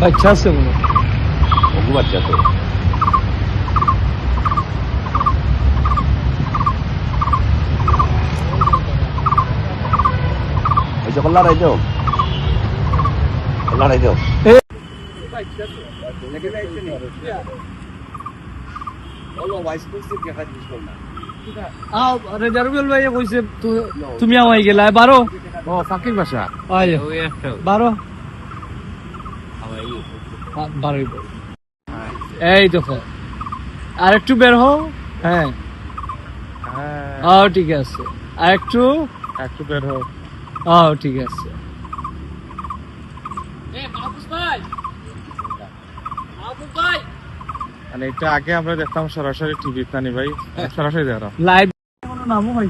বাচ্চা আছে মনে হয়। ওগু বাচ্চা তো ওই যে কল্লা রাইতো রেজারুল ভাই কইছে তুমি আমায় গেলা 12 ও ফাকির বাসা আয় ওই একটা 12 এই দেখো আর একটু বের হও। হ্যাঁ ঠিক আছে আর একটু বের হোক ঠিক আছে। মানে এটা আগে আমরা দেখতাম সরাসরি টিভি তানি ভাই সরাসরি দেখতাম লাইভ কোনো নামও হয়